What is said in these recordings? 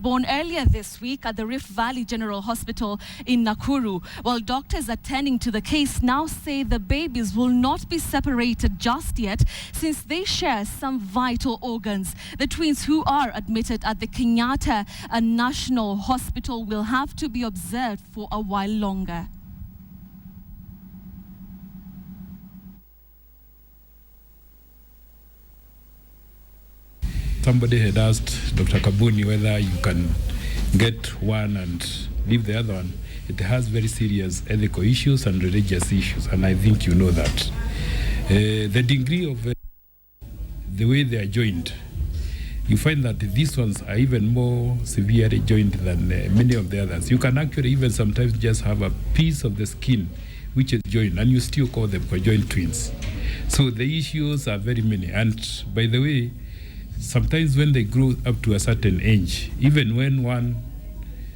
born earlier this week at the Rift Valley General Hospital in Nakuru. While doctors attending to the case now say the babies will not be separated just yet since they share some vital organs. The twins who are admitted at the Kenyatta National Hospital will have to be observed for a while longer. Somebody had asked Dr. Kabuni whether you can get one and leave the other one. It has very serious ethical issues and religious issues, and I think you know that. The degree of the way they are joined, you find that these ones are even more severely joined than many of the others. You can actually even sometimes just have a piece of the skin which is joined, and you still call them conjoined twins. So the issues are very many. And by the way, sometimes when they grow up to a certain age, even when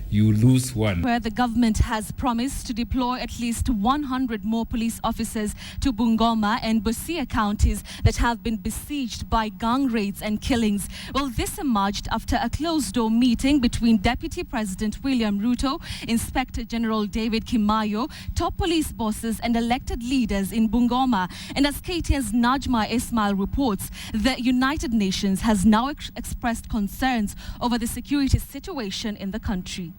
you lose one. Where the government has promised to deploy at least 100 more police officers to Bungoma and Busia counties that have been besieged by gang raids and killings. Well, this emerged after a closed-door meeting between Deputy President William Ruto, Inspector General David Kimayo, top police bosses and elected leaders in Bungoma. And as KTN's Najma Ismail reports, the United Nations has now expressed concerns over the security situation in the country.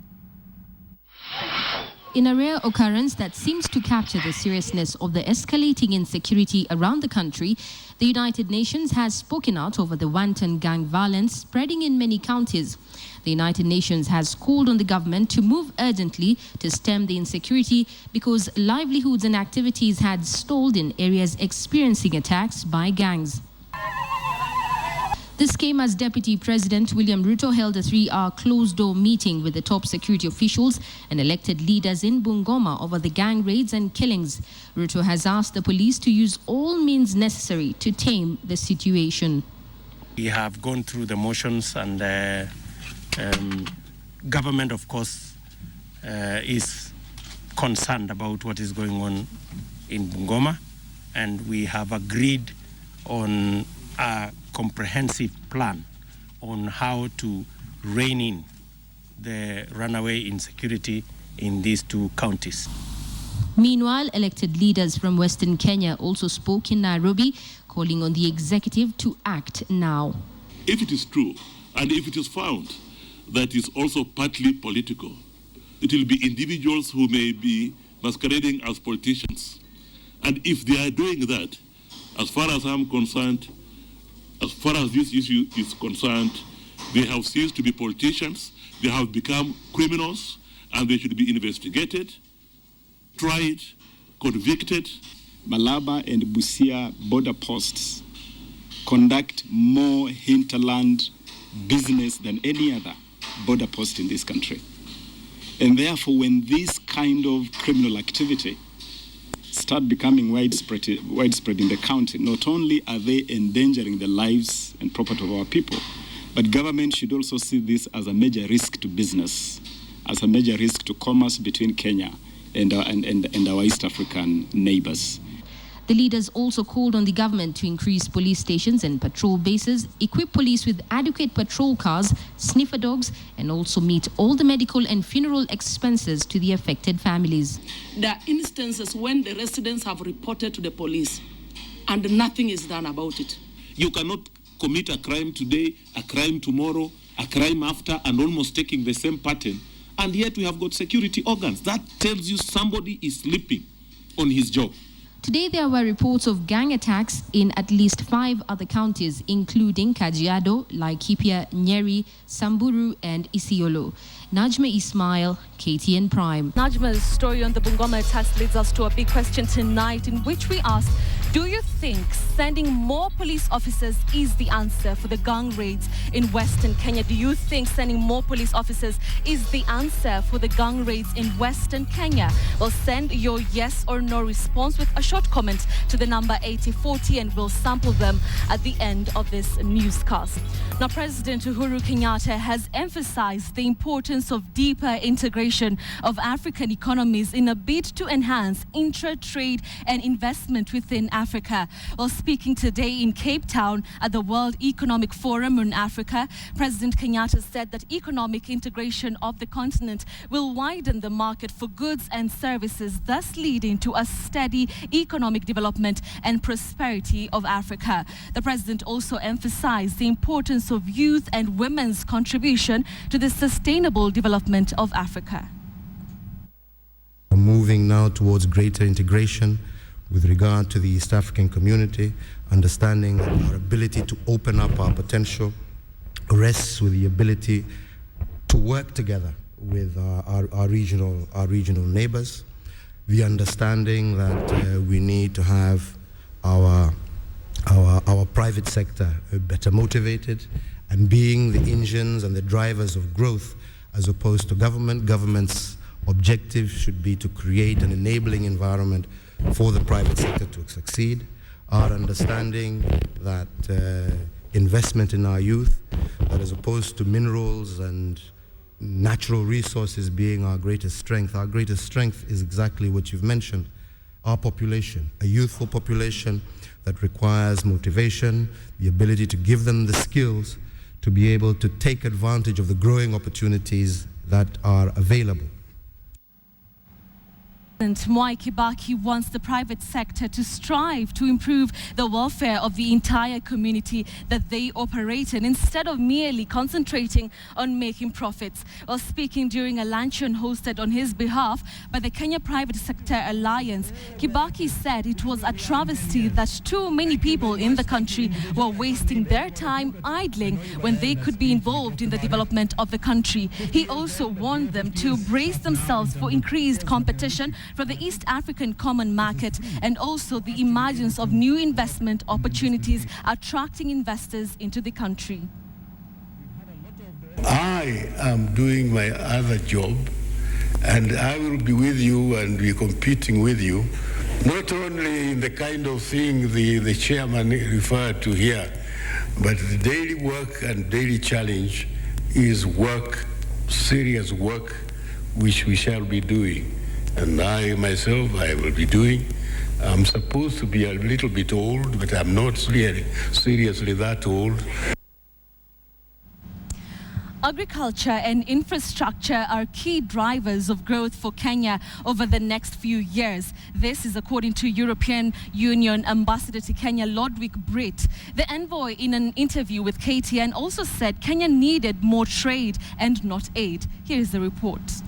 In a rare occurrence that seems to capture the seriousness of the escalating insecurity around the country, the United Nations has spoken out over the wanton gang violence spreading in many counties. The United Nations has called on the government to move urgently to stem the insecurity because livelihoods and activities had stalled in areas experiencing attacks by gangs. This came as Deputy President William Ruto held a 3-hour closed-door meeting with the top security officials and elected leaders in Bungoma over the gang raids and killings. Ruto has asked the police to use all means necessary to tame the situation. We have gone through the motions, and government, of course, is concerned about what is going on in Bungoma, and we have agreed on a comprehensive plan on how to rein in the runaway insecurity in these two counties. Meanwhile, elected leaders from Western Kenya also spoke in Nairobi, calling on the executive to act now. If it is true, and if it is found that is also partly political, it will be individuals who may be masquerading as politicians. And if they are doing that, as far as I'm concerned, as far as this issue is concerned, they have ceased to be politicians, they have become criminals, and they should be investigated, tried, convicted. Malaba and Busia border posts conduct more hinterland business than any other border post in this country. And therefore, when this kind of criminal activity start becoming widespread in the county, not only are they endangering the lives and property of our people, but government should also see this as a major risk to business, as a major risk to commerce between Kenya and our East African neighbors. The leaders also called on the government to increase police stations and patrol bases, equip police with adequate patrol cars, sniffer dogs, and also meet all the medical and funeral expenses to the affected families. There are instances when the residents have reported to the police and nothing is done about it. You cannot commit a crime today, a crime tomorrow, a crime after, and almost taking the same pattern. And yet we have got security organs. That tells you somebody is sleeping on his job. Today, there were reports of gang attacks in at least 5 other counties, including Kajiado, Laikipia, Nyeri, Samburu, and Isiolo. Najma Ismail, KTN Prime. Najma's story on the Bungoma attacks leads us to a big question tonight, in which we ask, do you think sending more police officers is the answer for the gang raids in Western Kenya? Do you think sending more police officers is the answer for the gang raids in Western Kenya? Well, send your yes or no response with a short comment to the number 8040 and we'll sample them at the end of this newscast. Now, President Uhuru Kenyatta has emphasized the importance of deeper integration of African economies in a bid to enhance intra-trade and investment within Africa. Africa. While speaking today in Cape Town at the World Economic Forum on Africa, President Kenyatta said that economic integration of the continent will widen the market for goods and services, thus leading to a steady economic development and prosperity of Africa. The president also emphasized the importance of youth and women's contribution to the sustainable development of Africa. Moving now towards greater integration with regard to the East African community, understanding that our ability to open up our potential rests with the ability to work together with our regional neighbors. The understanding that we need to have our private sector better motivated and being the engines and the drivers of growth as opposed to government. Government's objective should be to create an enabling environment for the private sector to succeed. Our understanding that investment in our youth, that as opposed to minerals and natural resources being our greatest strength is exactly what you've mentioned. Our population, a youthful population that requires motivation, the ability to give them the skills to be able to take advantage of the growing opportunities that are available. President Mwai Kibaki wants the private sector to strive to improve the welfare of the entire community that they operate in, instead of merely concentrating on making profits. While speaking during a luncheon hosted on his behalf by the Kenya Private Sector Alliance, Kibaki said it was a travesty that too many people in the country were wasting their time idling when they could be involved in the development of the country. He also warned them to brace themselves for increased competition for the East African Common Market and also the emergence of new investment opportunities attracting investors into the country. I am doing my other job and I will be with you and be competing with you, not only in the kind of thing the chairman referred to here, but the daily work and daily challenge is work, serious work, which we shall be doing. And I myself, I will be doing. I'm supposed to be a little bit old, but I'm not really seriously that old. Agriculture and infrastructure are key drivers of growth for Kenya over the next few years. This is according to European Union Ambassador to Kenya, Lodwig Britt. The envoy, in an interview with KTN, also said Kenya needed more trade and not aid. Here is the report.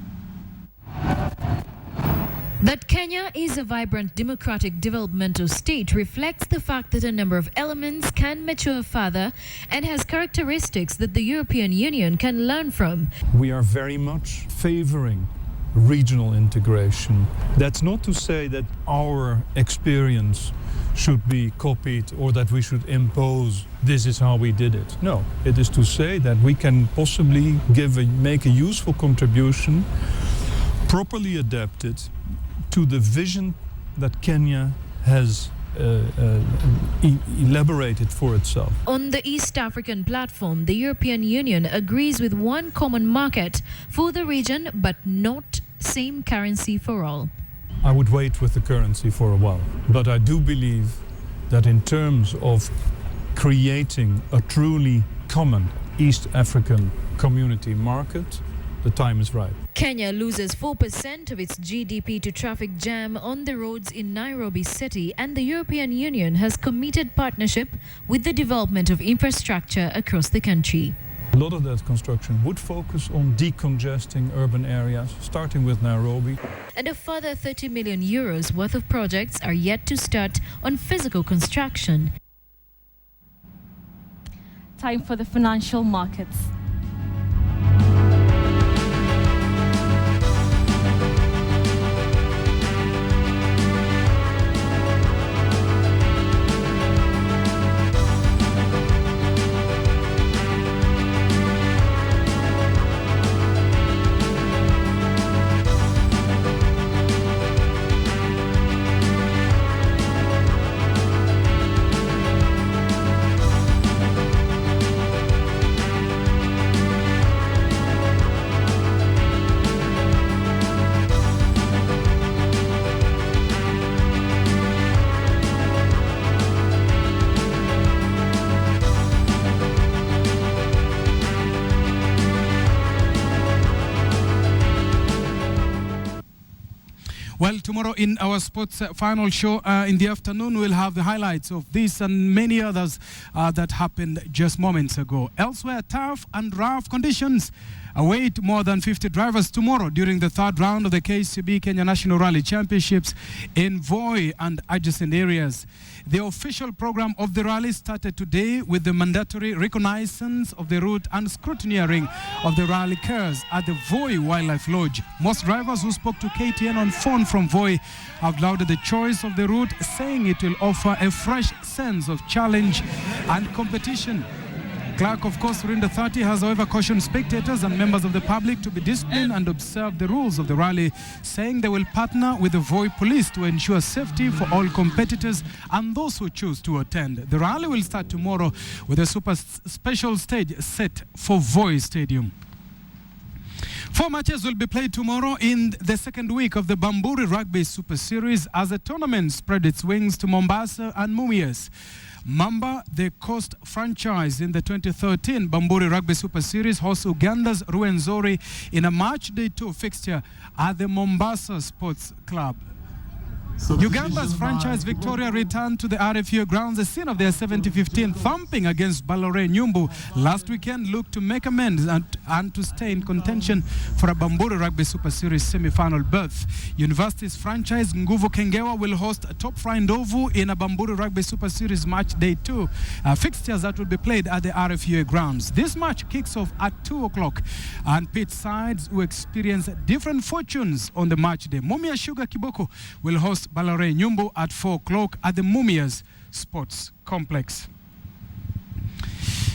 That Kenya is a vibrant democratic developmental state reflects the fact that a number of elements can mature further and has characteristics that the European Union can learn from. We are very much favoring regional integration. That's not to say that our experience should be copied or that we should impose this is how we did it. No, it is to say that we can possibly make a useful contribution, properly adapted to the vision that Kenya has elaborated for itself. On the East African platform, the European Union agrees with one common market for the region, but not same currency for all. I would wait with the currency for a while, but I do believe that in terms of creating a truly common East African community market, the time is right. Kenya loses 4% of its GDP to traffic jam on the roads in Nairobi city, and the European Union has committed partnership with the development of infrastructure across the country. A lot of that construction would focus on decongesting urban areas, starting with Nairobi. And a further 30 million euros worth of projects are yet to start on physical construction. Time for the financial markets. Well, tomorrow in our sports final show in the afternoon, we'll have the highlights of this and many others that happened just moments ago. Elsewhere, tough and rough conditions await more than 50 drivers tomorrow during the third round of the KCB Kenya National Rally Championships in Voi and adjacent areas. The official program of the rally started today with the mandatory reconnaissance of the route and scrutineering of the rally cars at the Voi Wildlife Lodge. Most drivers who spoke to KTN on phone from Voi have lauded the choice of the route, saying it will offer a fresh sense of challenge and competition. Clark of course, Rinda 30 has however cautioned spectators and members of the public to be disciplined and observe the rules of the rally, saying they will partner with the Voi police to ensure safety for all competitors and those who choose to attend. The rally will start tomorrow with a super special stage set for Voi Stadium. 4 matches will be played tomorrow in the second week of the Bamburi Rugby Super Series as the tournament spread its wings to Mombasa and Mumias. Mamba, the Coast franchise in the 2013 Bamburi Rugby Super Series, hosts Uganda's Ruwenzori in a match day 2 fixture at the Mombasa Sports Club. Uganda's franchise Victoria returned to the RFU grounds, the scene of their 70-15 thumping against Balore Nyumbu last weekend, looked to make amends and to stay in contention for a Bamburi Rugby Super Series semi-final berth. University's franchise Nguvu Kengewa will host Top Fry Ndovu in a Bamburi Rugby Super Series match day 2 fixtures that will be played at the RFU grounds. This match kicks off at 2 o'clock and pit sides will experience different fortunes on the match day. Mumia Sugar Kiboko will host Balore Nyumbu at 4 o'clock at the Mumias Sports Complex.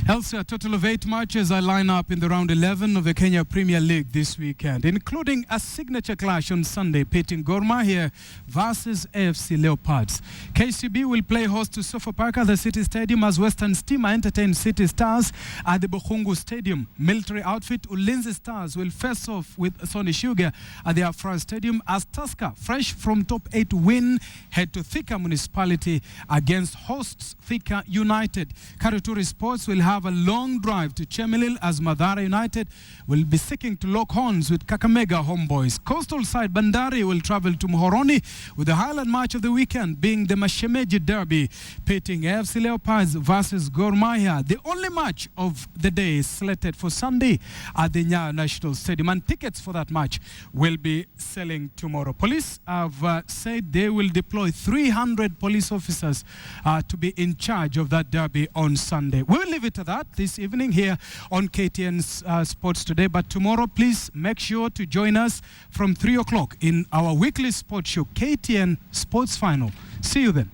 Elsewhere, a total of 8 matches are lined up in the round 11 of the Kenya Premier League this weekend, including a signature clash on Sunday pitting Gor Mahia versus AFC Leopards. KCB will play host to Sofapaka at the City Stadium as Western Stima entertain City Stars at the Bukhungu Stadium. Military outfit Ulinzi Stars will face off with Sony Sugar at the Afra Stadium as Tusker, fresh from top 8 win, head to Thika Municipality against hosts Thika United. Karuturi Sports will have a long drive to Chemelil as Madara United will be seeking to lock horns with Kakamega Homeboys. Coastal side Bandari will travel to Muhoroni with the highlight match of the weekend being the Mashemeji Derby pitting AFC Leopards versus Gor Mahia. The only match of the day is slated for Sunday at the Nyayo National Stadium, and tickets for that match will be selling tomorrow. Police have said they will deploy 300 police officers to be in charge of that derby on Sunday. We will leave it to that this evening here on KTN Sports Today, but tomorrow please make sure to join us from 3 o'clock in our weekly sports show, KTN Sports Final. See you then.